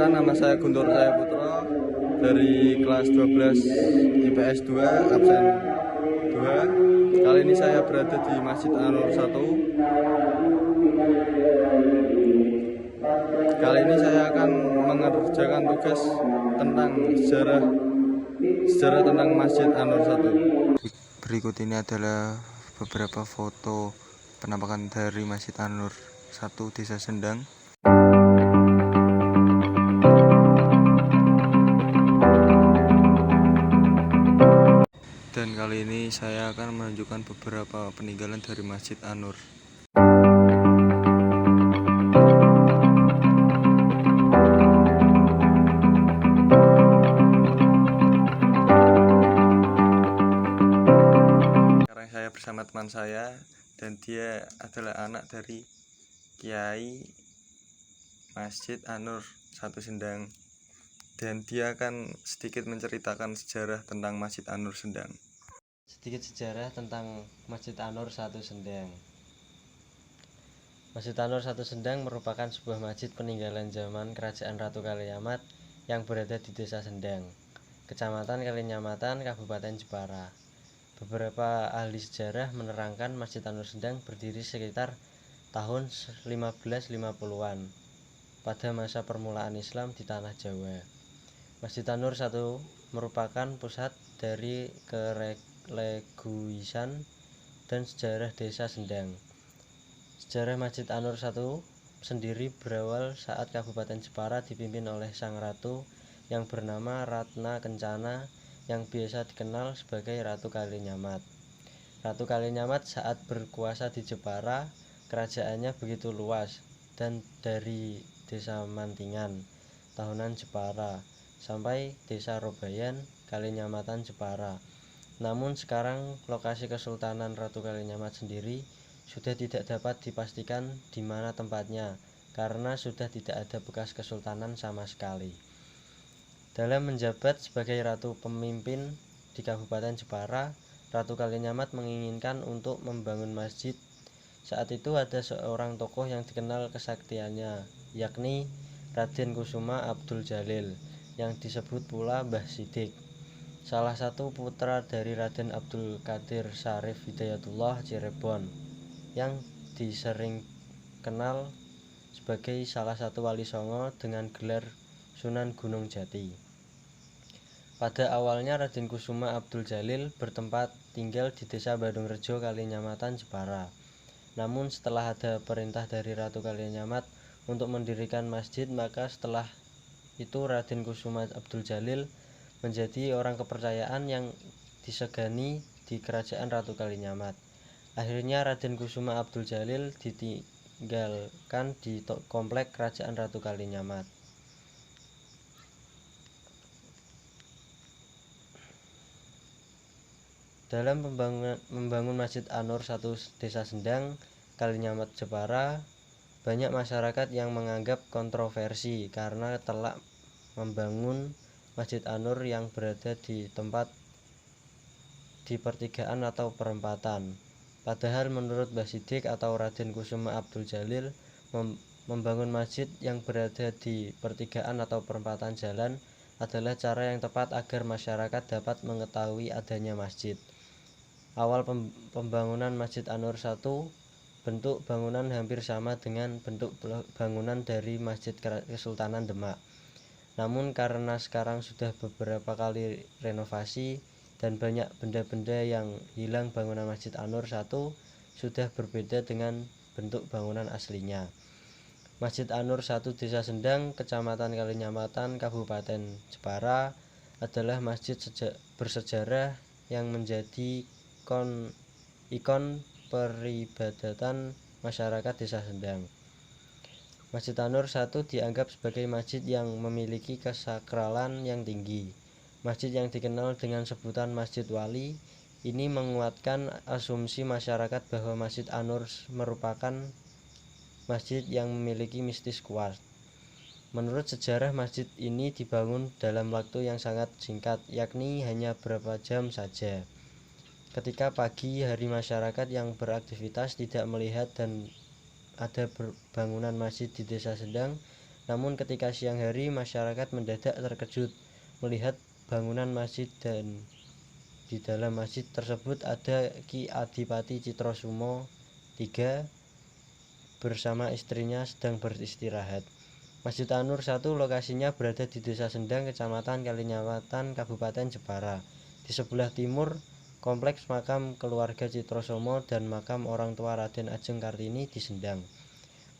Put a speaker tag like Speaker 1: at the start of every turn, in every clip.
Speaker 1: Perkenalkan, nama saya Guntur Saya Putra dari kelas 12 IPS 2 absen 2. Kali ini saya berada di Masjid An-Nur 1. Kali ini saya akan mengerjakan tugas tentang sejarah tentang Masjid An-Nur 1.
Speaker 2: Berikut ini adalah beberapa foto penampakan dari Masjid An-Nur 1 Desa Sendang. Dan kali ini saya akan menunjukkan beberapa peninggalan dari Masjid An-Nur. Sekarang saya bersama teman saya, dan dia adalah anak dari Kiai Masjid An-Nur 1 Sendang, dan dia akan sedikit menceritakan sejarah tentang Masjid An-Nur Sendang.
Speaker 3: Sedikit sejarah tentang Masjid An-Nur 1 Sendang. Masjid An-Nur 1 Sendang merupakan sebuah masjid peninggalan zaman Kerajaan Ratu Kaliamat yang berada di Desa Sendang, Kecamatan Kalinyamatan, Kabupaten Jepara. Beberapa ahli sejarah menerangkan Masjid An-Nur Sendang berdiri sekitar tahun 1550-an pada masa permulaan Islam di tanah Jawa. Masjid An-Nur 1 merupakan pusat dari keleguisan dan sejarah Desa Sendang. Sejarah Masjid An-Nur 1 sendiri berawal saat Kabupaten Jepara dipimpin oleh Sang Ratu yang bernama Ratna Kencana, yang biasa dikenal sebagai Ratu Kalinyamat. Ratu Kalinyamat saat berkuasa di Jepara, kerajaannya begitu luas, dan dari Desa Mantingan, Tahunan Jepara, sampai Desa Robayan, Kalinyamatan Jepara. Namun sekarang lokasi Kesultanan Ratu Kalinyamat sendiri sudah tidak dapat dipastikan di mana tempatnya, karena sudah tidak ada bekas kesultanan sama sekali. Dalam menjabat sebagai ratu pemimpin di Kabupaten Jepara, Ratu Kalinyamat menginginkan untuk membangun masjid. Saat itu ada seorang tokoh yang dikenal kesaktiannya, yakni Raden Kusuma Abdul Jalil, yang disebut pula Mbah Sidik, salah satu putra dari Raden Abdul Qadir Syarif Hidayatullah Cirebon, yang disering kenal sebagai salah satu wali songo dengan gelar Sunan Gunung Jati. Pada awalnya Raden Kusuma Abdul Jalil bertempat tinggal di Desa Badungrejo, Kalinyamatan, Jepara. Namun setelah ada perintah dari Ratu Kalinyamat untuk mendirikan masjid, maka setelah itu Raden Kusuma Abdul Jalil menjadi orang kepercayaan yang disegani di kerajaan Ratu Kalinyamat. Akhirnya Raden Kusuma Abdul Jalil ditinggalkan di komplek kerajaan Ratu Kalinyamat. Dalam membangun Masjid An-Nur 1 Desa Sendang, Kalinyamat, Jepara, banyak masyarakat yang menganggap kontroversi karena telah membangun Masjid An-Nur yang berada di tempat di pertigaan atau perempatan. Padahal menurut Mbah Sidik atau Raden Kusuma Abdul Jalil, membangun masjid yang berada di pertigaan atau perempatan jalan adalah cara yang tepat agar masyarakat dapat mengetahui adanya masjid. Awal pembangunan Masjid An-Nur 1, bentuk bangunan hampir sama dengan bentuk bangunan dari Masjid Kesultanan Demak. Namun karena sekarang sudah beberapa kali renovasi dan banyak benda-benda yang hilang, bangunan Masjid An-Nur 1 sudah berbeda dengan bentuk bangunan aslinya. Masjid An-Nur 1 Desa Sendang, Kecamatan Kalinyamatan, Kabupaten Jepara adalah masjid bersejarah yang menjadi ikon peribadatan masyarakat Desa Sendang. Masjid An-Nur 1 dianggap sebagai masjid yang memiliki kesakralan yang tinggi. Masjid yang dikenal dengan sebutan Masjid Wali ini menguatkan asumsi masyarakat bahwa Masjid An-Nur merupakan masjid yang memiliki mistis kuat. Menurut sejarah, masjid ini dibangun dalam waktu yang sangat singkat, yakni hanya beberapa jam saja. Ketika pagi hari masyarakat yang beraktivitas tidak melihat dan ada bangunan masjid di Desa Sendang, Namun ketika siang hari masyarakat mendadak terkejut melihat bangunan masjid, dan di dalam masjid tersebut ada Ki Adipati Citrosumo III bersama istrinya sedang beristirahat. Masjid An-Nur 1 lokasinya berada di Desa Sendang, Kecamatan Kalinyawatan, Kabupaten Jepara. Di sebelah timur kompleks makam keluarga Citrosomo dan makam orang tua Raden Ajeng Kartini di Sendang.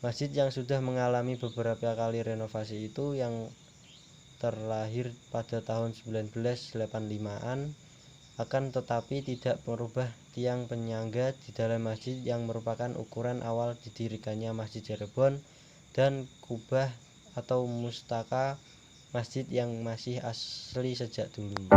Speaker 3: Masjid yang sudah mengalami beberapa kali renovasi itu, yang terlahir pada tahun 1985-an, akan tetapi tidak merubah tiang penyangga di dalam masjid yang merupakan ukuran awal didirikannya Masjid Cirebon dan kubah atau mustaka masjid yang masih asli sejak dulu.